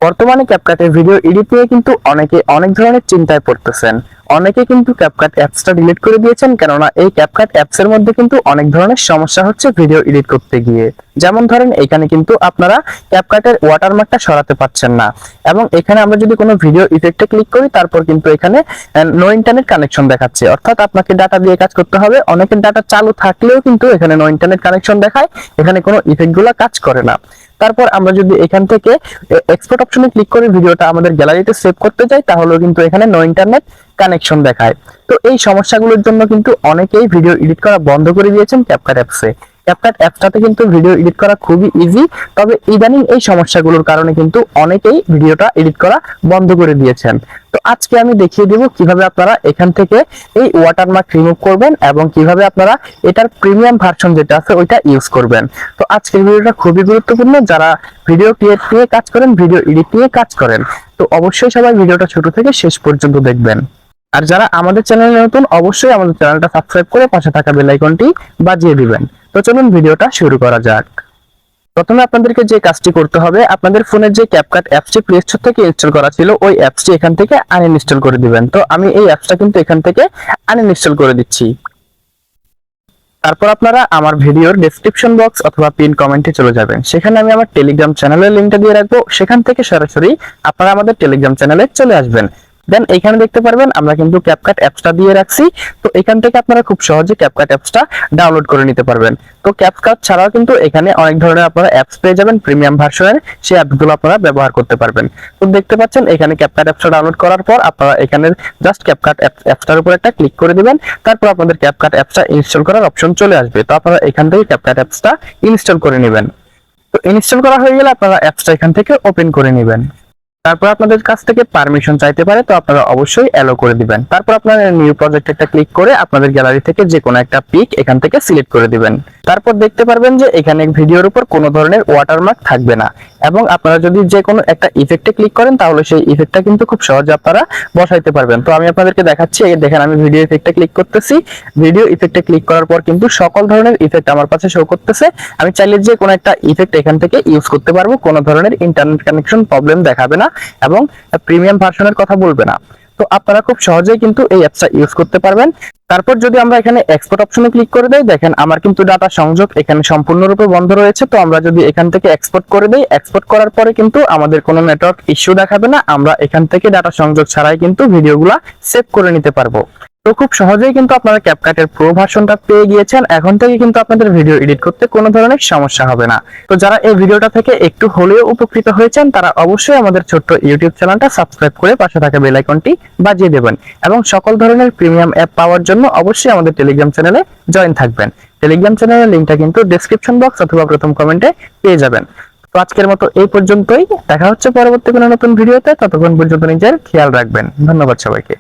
বর্তমানে ক্যাপকাটে video edit নিয়ে কিন্তু অনেকে অনেক ধরনের চিন্তায় পড়তেছেন। অনেকে কিন্তু ক্যাপকাট অ্যাপসটা ডিলিট করে দিয়েছেন, কেননা এই ক্যাপকাট অ্যাপস এর মধ্যে কিন্তু অনেক ধরনের সমস্যা হচ্ছে ভিডিও এডিট করতে গিয়ে। যেমন ধরেন এখানে কিন্তু আপনারা ক্যাপকাটের ওয়াটারমার্কটা সরাতে পারছেন না, এবং এখানে আমরা যদি কোনো ভিডিও ইফেক্টে ক্লিক করি তারপর কিন্তু এখানে নো ইন্টারনেট কানেকশন দেখাচ্ছে, অর্থাৎ আপনাকে ডাটা দিয়ে কাজ করতে হবে। অনেকের ডাটা চালু থাকলেও কিন্তু এখানে নো ইন্টারনেট কানেকশন দেখায়, এখানে কোনো ইফেক্টগুলো কাজ করে না। তারপর আমরা যদি এখান থেকে এক্সপোর্ট অপশনে ক্লিক করে ভিডিওটা আমাদের গ্যালারিতে সেভ করতে যাই, তাহলেও কিন্তু এখানে নো ইন্টারনেট কানেকশন দেখায়। তো এই সমস্যাগুলোর জন্য কিন্তু অনেকেই ভিডিও এডিট করা বন্ধ করে দিয়েছেন ক্যাপকাট অ্যাপসে। ক্যাপকাট অ্যাপসটাতে কিন্তু ভিডিও এডিট করা খুবই ইজি, তবে ইদানিং এই সমস্যাগুলোর কারণে কিন্তু অনেকেই ভিডিওটা এডিট করা বন্ধ করে দিয়েছেন। তো আজকে আমি দেখিয়ে দেব কিভাবে আপনারা এখান থেকে এই ওয়াটারমার্ক রিমুভ করবেন এবং কিভাবে আপনারা এটার প্রিমিয়াম ভার্সন যেটা আছে ওইটা ইউজ করবেন। তো আজকের ভিডিওটা খুবই গুরুত্বপূর্ণ। যারা ভিডিও ক্রিয়েট নিয়ে কাজ করেন, ভিডিও এডিট নিয়ে কাজ করেন, তো অবশ্যই সবাই ভিডিওটা ছোট থেকে শেষ পর্যন্ত দেখবেন। আর যারা আমাদের চ্যানেলে নতুন, অবশ্যই আমাদের চ্যানেলটা সাবস্ক্রাইব করে পাশে থাকা বেল আইকনটি বাজিয়ে দিবেন। তো চলুন ভিডিওটা শুরু করা যাক। প্রথমে আপনাদেরকে যে কাজটি করতে হবে, আপনাদের ফোনের যে ক্যাপকাট অ্যাপসটি প্লে স্টোর থেকে ইনস্টল করা ছিল ওই অ্যাপসটি এখান থেকে আনইনস্টল করে দিবেন। তো আমি এই অ্যাপসটা কিন্তু এখান থেকে আনইনস্টল করে দিচ্ছি। তারপর আপনারা আমার ভিডিওর ডেসক্রিপশন বক্স অথবা পিন কমেন্টে চলে যাবেন, সেখানে আমি আমার টেলিগ্রাম চ্যানেলের লিংকটা দিয়ে রাখবো। সেখান থেকে সরাসরি আপনারা আমাদের টেলিগ্রাম চ্যানেলে চলে আসবেন। দেন এখানে দেখতে পারবেন আমরা কিন্তু ক্যাপকাট অ্যাপসটা দিয়ে রাখছি। তো এখান থেকে আপনারা খুব সহজে ক্যাপকাট অ্যাপসটা ডাউনলোড করে নিতে পারবেন। তো ক্যাপকাট ছাড়াও কিন্তু এখানে অনেক ধরনের আপনারা অ্যাপস পেয়ে যাবেন প্রিমিয়াম ভার্সনের, সেই অ্যাপসগুলো আপনারা ব্যবহার করতে পারবেন। তো দেখতে পাচ্ছেন এখানে ক্যাপকাট অ্যাপসটা ডাউনলোড করার পর আপনারা এখানে জাস্ট ক্যাপকাট অ্যাপসটার উপর একটা ক্লিক করে দিবেন। তারপর আপনাদের ক্যাপকাট অ্যাপসটা ইনস্টল করার অপশন চলে আসবে। তো আপনারা এখান থেকে ক্যাপকাট অ্যাপসটা ইনস্টল করে নেবেন। তো ইনস্টল করা হয়ে গেলে আপনারা অ্যাপসটা এখান থেকে ওপেন করে নেবেন। তারপর আপনাদের কাছ থেকে পারমিশন চাইতে পারে, তো আপনারা অবশ্যই অ্যালো করে দিবেন। তারপর আপনারা নিউ প্রজেক্ট একটা ক্লিক করে আপনাদের গ্যালারি থেকে যে কোনো একটা পিক এখান থেকে সিলেক্ট করে দিবেন। তারপর দেখতে পারবেন যে এখানে ভিডিওর উপর কোনো ধরনের ওয়াটারমার্ক থাকবে না, এবং আপনারা যদি যে কোনো একটা ইফেক্টে ক্লিক করেন তাহলে সেই ইফেক্টটা কিন্তু খুব সহজে আপনারা বসাইতে পারবেন। তো আমি আপনাদেরকে দেখাচ্ছি, এই দেখেন আমি ভিডিও ইফেক্টে ক্লিক করতেছি। ভিডিও ইফেক্টে ক্লিক করার পর কিন্তু সকল ধরনের ইফেক্ট আমার কাছে শো করতেছে। আমি চাইলে যে কোনো একটা ইফেক্ট এখান থেকে ইউজ করতে পারবো, কোনো ধরনের ইন্টারনেট কানেকশন প্রবলেম দেখাবে না এবং প্রিমিয়াম ভার্সনের কথা বলবে না। তো আপনারা খুব সহজেই কিন্তু এই অ্যাপসটা ইউজ করতে পারবেন। তারপর যদি আমরা এখানে এক্সপোর্ট অপশনে ক্লিক করে দেই, দেখেন আমার কিন্তু ডাটা সংযোগ এখানে সম্পূর্ণরূপে বন্ধ রয়েছে। তো আমরা যদি এখান থেকে এক্সপোর্ট করে দেই, এক্সপোর্ট করার পরে কিন্তু আমাদের কোনো নেটওয়ার্ক ইস্যু দেখাবে না। আমরা এখান থেকে ডাটা সংযোগ ছাড়াই কিন্তু ভিডিওগুলো সেভ করে নিতে পারবো। তো খুব সহজেই কিন্তু আপনারা ক্যাপকাটের প্রো ভার্সনটা পেয়ে গিয়েছেন। এখন থেকে কিন্তু আপনাদের ভিডিও এডিট করতে কোনো ধরনের সমস্যা হবে না। তো যারা এই ভিডিওটা থেকে একটু হলেও উপকৃত হয়েছেন তারা অবশ্যই আমাদের ছোট্ট ইউটিউব চ্যানেলটা সাবস্ক্রাইব করে পাশে থাকা বেল আইকনটি বাজিয়ে দেবেন, এবং সকল ধরনের প্রিমিয়াম অ্যাপ পাওয়ার জন্য অবশ্যই আমাদের টেলিগ্রাম চ্যানেলে জয়েন থাকবেন। টেলিগ্রাম চ্যানেলের লিংকটা কিন্তু ডেসক্রিপশন বক্স অথবা প্রথম কমেন্টে পেয়ে যাবেন। তো আজকের মতো এই পর্যন্তই, দেখা হচ্ছে পরবর্তী কোনো নতুন ভিডিওতে। ততক্ষণ পর্যন্ত নিজের খেয়াল রাখবেন। ধন্যবাদ সবাইকে।